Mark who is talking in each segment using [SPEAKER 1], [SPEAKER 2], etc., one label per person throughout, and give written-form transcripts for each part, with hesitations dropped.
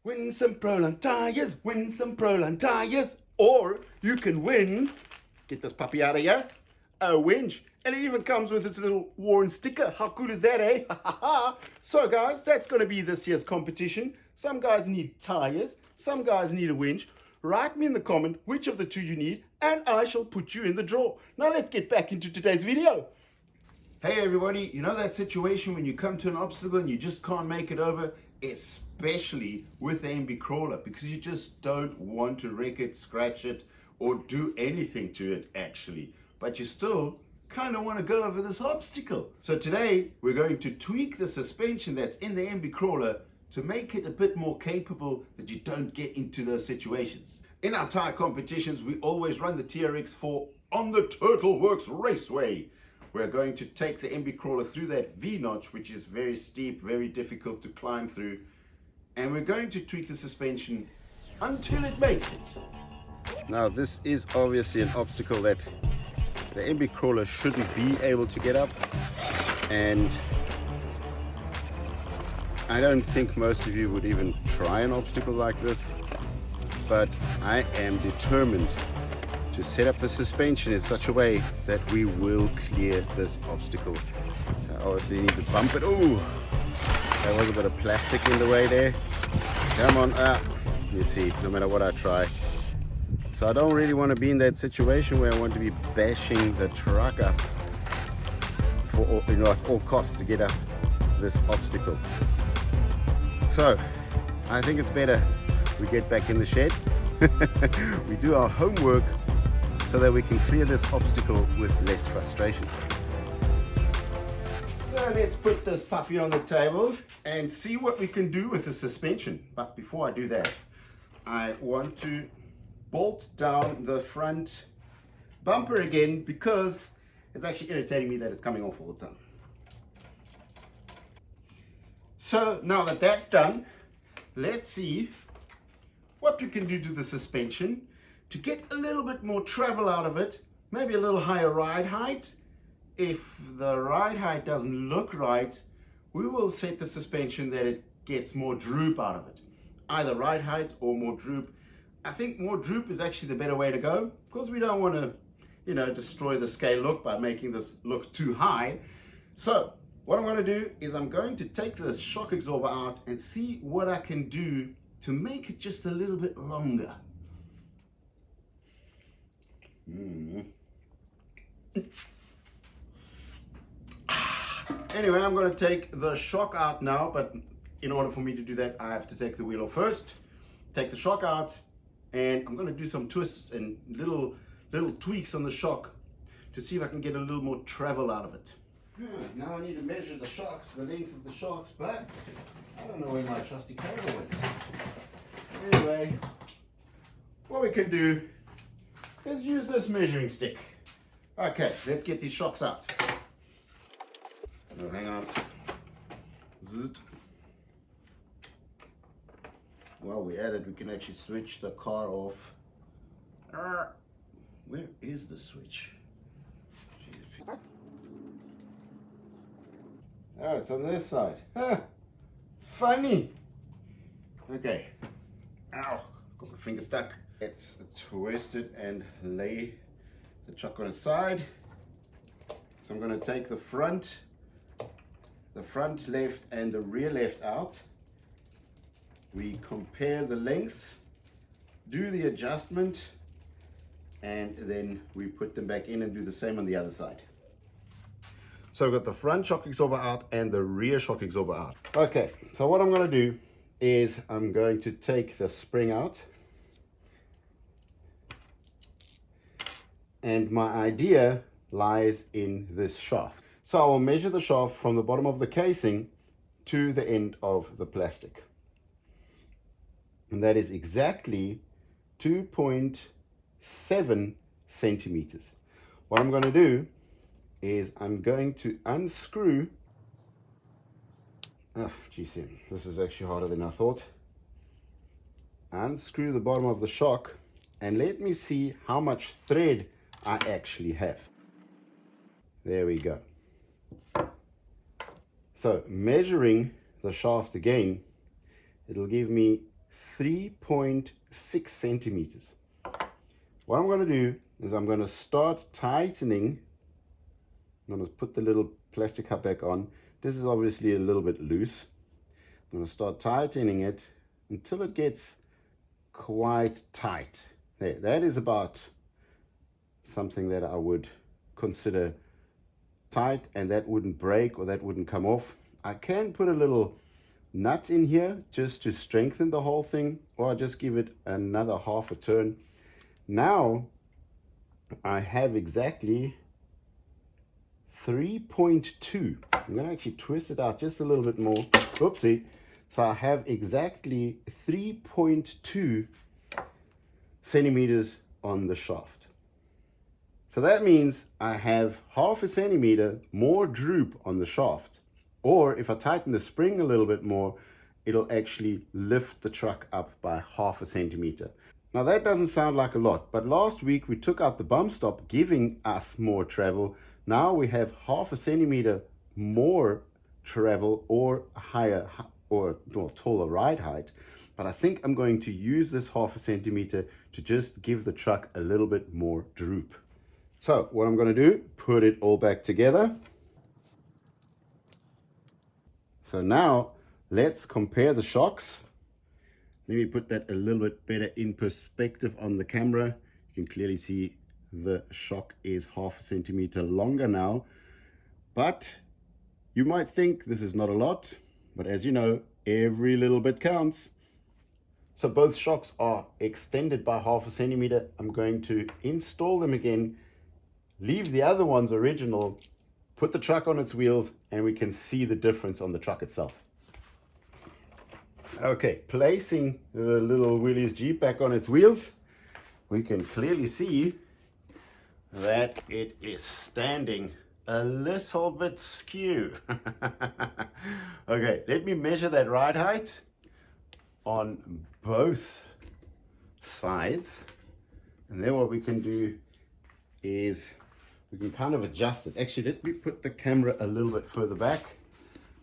[SPEAKER 1] Win some Proline tyres, win some Proline tyres, or you can win, get this puppy out of here, a winch. And it even comes with its little worn sticker. How cool is that, eh? So guys, that's going to be this year's competition. Some guys need tyres, some guys need a winch. Write me in the comment which of the two you need, and I shall put you in the draw. Now let's get back into today's video. Hey everybody, you know that situation when you come to an obstacle and you just can't make it over? Especially with the MB crawler, because you just don't want to wreck it, scratch it, or do anything to it actually. But you still kind of want to go over this obstacle. So today we're going to tweak the suspension that's in the MB crawler to make it a bit more capable that you don't get into those situations. In our tire competitions, we always run the TRX4 on the Turtle Works Raceway. We're going to take the MB crawler through that V-notch, which is very steep, very difficult to climb through. And we're going to tweak the suspension until it makes it. Now this is obviously an obstacle that the MB crawler shouldn't be able to get up. And I don't think most of you would even try an obstacle like this. But I am determined to set up the suspension in such a way that we will clear this obstacle. So obviously you need to bump it. Ooh, there was a bit of plastic in the way there. Come on, you see, no matter what I try. So I don't really want to be in that situation where I want to be bashing the truck up for all, at all costs to get up this obstacle. So I think it's better we get back in the shed. We do our homework so that we can clear this obstacle with less frustration. So let's put this puppy on the table and see what we can do with the suspension. But before I do that, I want to bolt down the front bumper again because it's actually irritating me that it's coming off all the time. So now that that's done, let's see what we can do to the suspension to get a little bit more travel out of it, maybe a little higher ride height. If the ride height doesn't look right, we will set the suspension that it gets more droop out of it. Either ride height or more droop. I think more droop is actually the better way to go, because we don't want to, destroy the scale look by making this look too high. So what I'm going to do is I'm going to take the shock absorber out and see what I can do to make it just a little bit longer. Anyway, I'm going to take the shock out now, but in order for me to do that, I have to take the wheel off first, take the shock out, and I'm going to do some twists and little tweaks on the shock to see if I can get a little more travel out of it. Now I need to measure the shocks, the length of the shocks, but I don't know where my trusty cable went. Anyway, what we can do is use this measuring stick. Okay, let's get these shocks out. Oh, hang on. Zzz. While we're at it, we can actually switch the car off. Where is the switch? Jesus. Oh, it's on this side. Huh. Funny. Okay. Ow, got my finger stuck. Let's twist it and lay the truck on its side. So I'm going to take the front left and the rear left out. We compare the lengths, do the adjustment, and then we put them back in and do the same on the other side. So I've got the front shock absorber out and the rear shock absorber out. Okay, so what I'm going to do is I'm going to take the spring out. And my idea lies in this shaft. So I will measure the shaft from the bottom of the casing to the end of the plastic. And that is exactly 2.7 centimeters. What I'm going to do is I'm going to unscrew. Geez, this is actually harder than I thought. Unscrew the bottom of the shock and let me see how much thread I actually have. There we go. So measuring the shaft again, it'll give me 3.6 centimeters. What I'm going to do is I'm going to start tightening. I'm going to put the little plastic cup back on. This is obviously a little bit loose. I'm going to start tightening it until it gets quite tight. There, that is about something that I would consider tight, and that wouldn't break or that wouldn't come off. I can put a little nut in here just to strengthen the whole thing, or I'll just give it another half a turn. Now I have exactly 3.2. I'm going to actually twist it out just a little bit more. Oopsie. So I have exactly 3.2 centimeters on the shaft. So that means I have half a centimeter more droop on the shaft. Or if I tighten the spring a little bit more, it'll actually lift the truck up by half a centimeter. Now that doesn't sound like a lot, but last week we took out the bump stop, giving us more travel. Now we have half a centimeter more travel or higher or taller ride height. But I think I'm going to use this half a centimeter to just give the truck a little bit more droop. So what I'm going to do, put it all back together. So now let's compare the shocks. Let me put that a little bit better in perspective on the camera. You can clearly see the shock is half a centimeter longer now, but you might think this is not a lot, but as you know, every little bit counts. So both shocks are extended by half a centimeter. I'm going to install them again, leave the other ones original, put the truck on its wheels, and we can see the difference on the truck itself. Okay, placing the little Willys Jeep back on its wheels, we can clearly see that it is standing a little bit skew. Okay, let me measure that ride height on both sides, and then what we can do is we can kind of adjust it. Actually, let me put the camera a little bit further back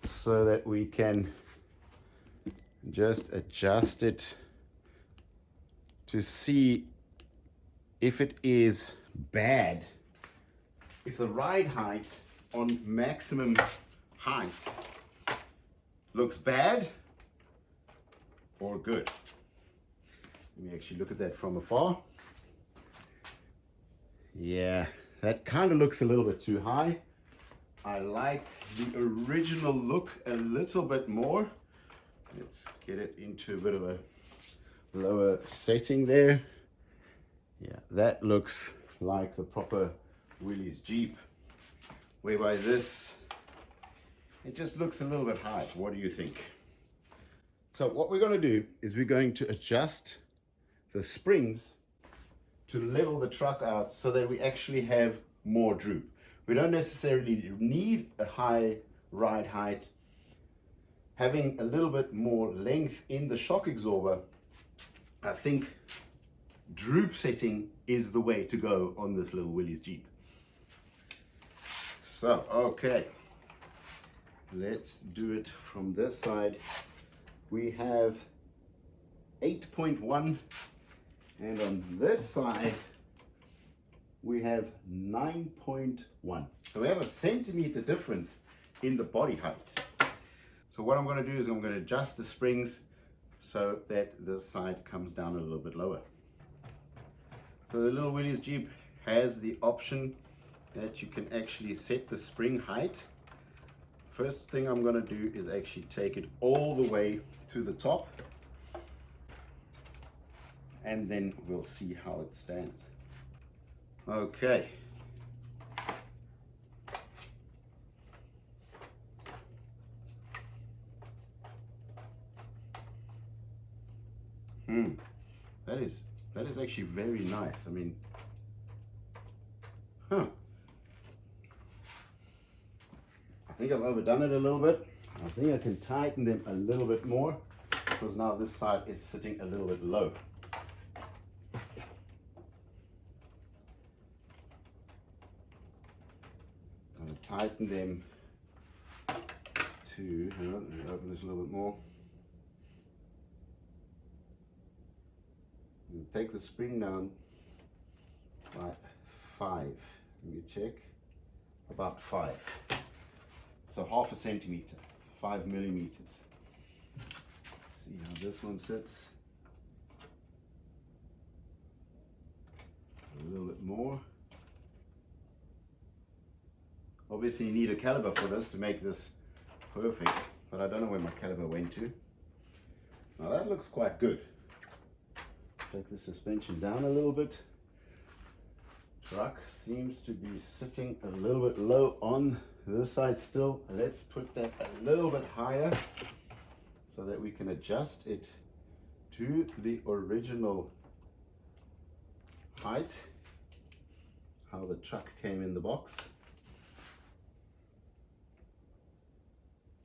[SPEAKER 1] so that we can just adjust it to see if it is bad. If the ride height on maximum height looks bad or good. Let me actually look at that from afar. Yeah, that kind of looks a little bit too high. I like the original look a little bit more. Let's get it into a bit of a lower setting there. Yeah, that looks like the proper Willys Jeep. Whereby this, it just looks a little bit high. What do you think? So what we're going to do is we're going to adjust the springs to level the truck out so that we actually have more droop. We don't necessarily need a high ride height. Having a little bit more length in the shock absorber, I think droop setting is the way to go on this little Willys Jeep. So, okay, let's do it from this side. We have 8.1, and on this side we have 9.1. So we have a centimeter difference in the body height. So what I'm going to do is I'm going to adjust the springs so that this side comes down a little bit lower. So the little Willys Jeep has the option that you can actually set the spring height. First thing I'm going to do is actually take it all the way to the top, and then we'll see how it stands. Okay. That is actually very nice. I mean, I think I've overdone it a little bit. I think I can tighten them a little bit more because now this side is sitting a little bit low. I'm going to tighten them to, hang on, let me open this a little bit more. take the spring down by 5. Let me check. About 5. So half a centimeter, 5 millimeters. Let's see how this one sits. A little bit more. Obviously you need a caliber for this to make this perfect, but I don't know where my caliber went to. Now that looks quite good. Take the suspension down a little bit. Truck seems to be sitting a little bit low on this side still. Let's put that a little bit higher so that we can adjust it to the original height, how the truck came in the box.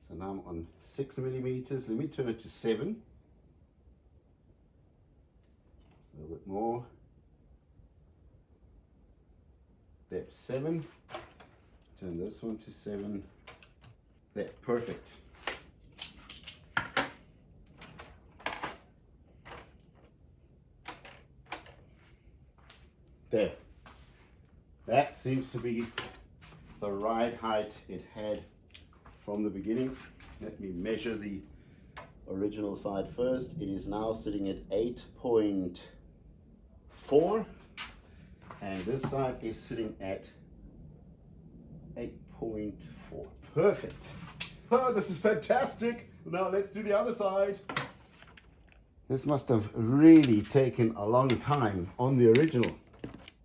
[SPEAKER 1] So now I'm on 6 millimeters. Let me turn it to 7. A little bit more. There, 7. Turn this one to 7. There, perfect. There. That seems to be the right height it had from the beginning. Let me measure the original side first. It is now sitting at 8.4 and this side is sitting at 8.4. Perfect. Oh, this is fantastic. Now let's do the other side. This must have really taken a long time on the original.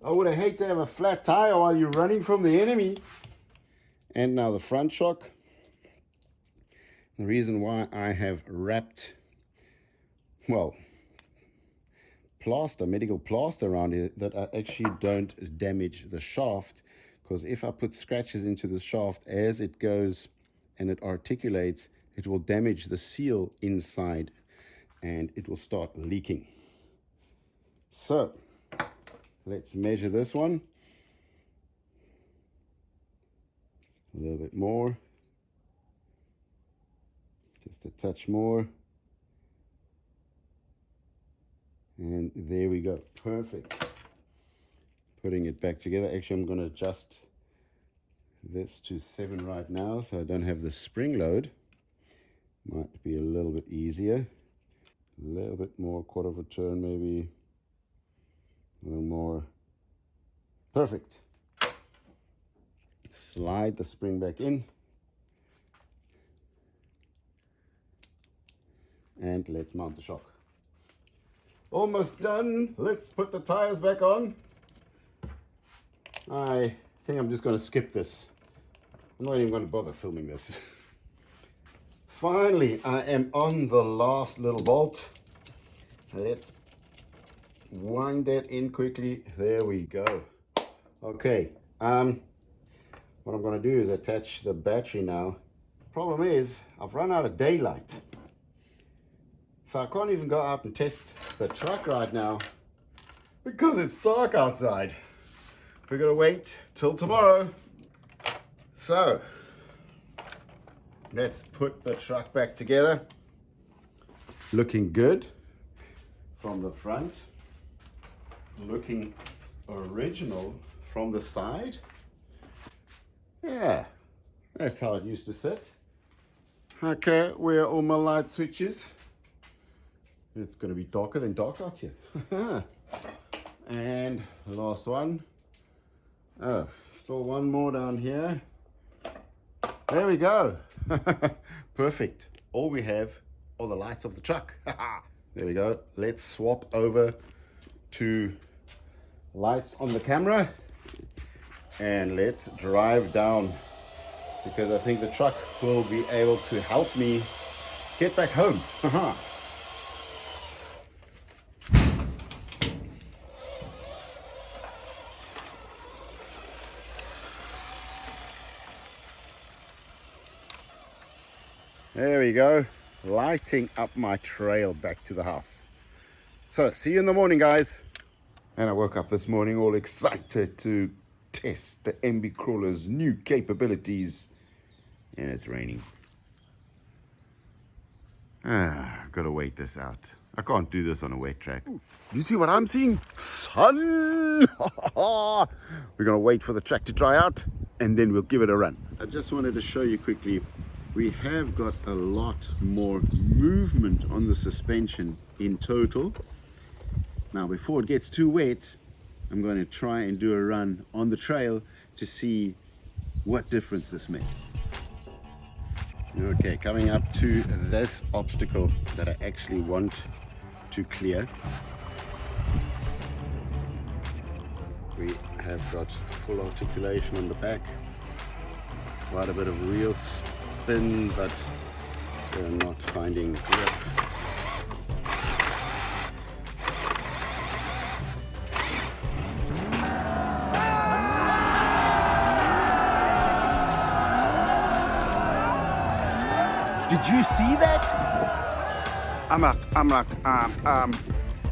[SPEAKER 1] I would have hated to have a flat tire while you're running from the enemy. And now the front shock. The reason why I have wrapped, well, plaster, medical plaster around it, that I actually don't damage the shaft, because if I put scratches into the shaft as it goes and it articulates, it will damage the seal inside and it will start leaking. So let's measure this one a little bit more, just a touch more. And there we go, perfect. Putting it back together. Actually, I'm going to adjust this to 7 right now so I don't have the spring load. Might be a little bit easier. A little bit more, quarter of a turn maybe. A little more. Perfect. Slide the spring back in. And let's mount the shock. Almost done. Let's put the tires back on. I think I'm just going to skip this. I'm not even going to bother filming this. Finally, I am on the last little bolt. Let's wind that in quickly. There we go. Okay. What I'm going to do is attach the battery now. Problem is, I've run out of daylight. So I can't even go out and test the truck right now because it's dark outside. We're gonna wait till tomorrow. So let's put the truck back together. Looking good from the front. Looking original from the side. Yeah, that's how it used to sit. Okay, where are all my light switches? It's going to be darker than dark out here. And the last one. Oh, still one more down here. There we go. Perfect. All we have are the lights of the truck. There we go. Let's swap over to lights on the camera. And let's drive down, because I think the truck will be able to help me get back home. There we go, lighting up my trail back to the house. So, see you in the morning, guys. And I woke up this morning all excited to test the MB Crawler's new capabilities. And it's raining. Gotta wait this out. I can't do this on a wet track. You see what I'm seeing? Sun! We're going to wait for the track to dry out and then we'll give it a run. I just wanted to show you quickly, we have got a lot more movement on the suspension in total. Now before it gets too wet, I'm going to try and do a run on the trail to see what difference this makes. Okay, coming up to this obstacle that I actually want to clear. We have got full articulation on the back, quite a bit of wheel spin, but we're not finding grip.
[SPEAKER 2] Did you see that?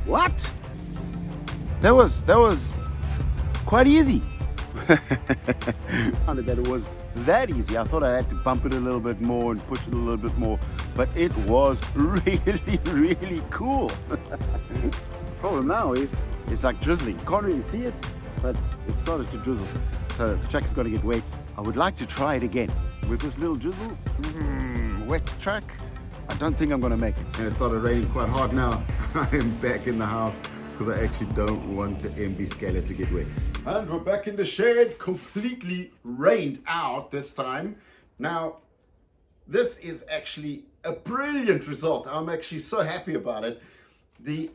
[SPEAKER 2] What? That was quite easy. Found that it was that easy. I thought I had to bump it a little bit more and push it a little bit more, but it was really, really cool. Problem now is it's like drizzling. Can't really see it, but it started to drizzle. So the track is going to get wet. I would like to try it again with this little drizzle. Wet track, I don't think I'm going to make it.
[SPEAKER 1] And it started raining quite hard now. I am back in the house because I actually don't want the MB scaler to get wet. And we're back in the shed, completely rained out this time. Now, this is actually a brilliant result. I'm actually so happy about it. The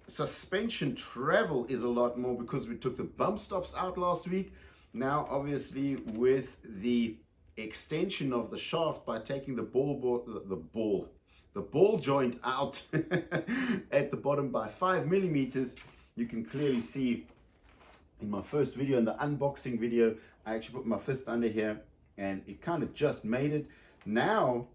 [SPEAKER 1] suspension travel is a lot more because we took the bump stops out last week. Now, obviously, with the extension of the shaft by taking the ball joint out at the bottom by 5 millimeters, you can clearly see in my first video, in the unboxing video, I actually put my fist under here and it kind of just made it. Now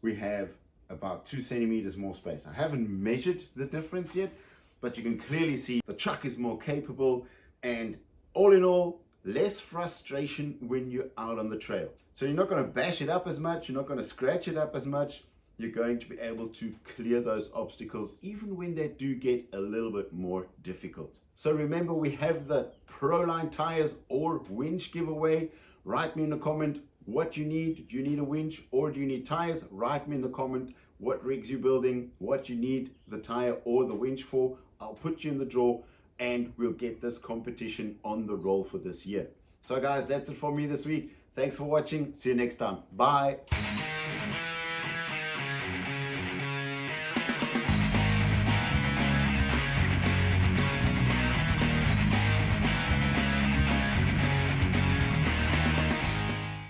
[SPEAKER 1] we have about 2 centimeters more space. I haven't measured the difference yet, but you can clearly see the truck is more capable, and all in all, less frustration when you're out on the trail. So you're not going to bash it up as much, you're not going to scratch it up as much. You're going to be able to clear those obstacles even when they do get a little bit more difficult. So remember, we have the Proline tires or winch giveaway. Write me in the comment what you need. Do you need a winch or do you need tires? Write me in the comment what rigs you're building, what you need the tire or the winch for. I'll put you in the draw and we'll get this competition on the roll for this year. So guys, that's it for me this week. Thanks for watching. See you next time. Bye.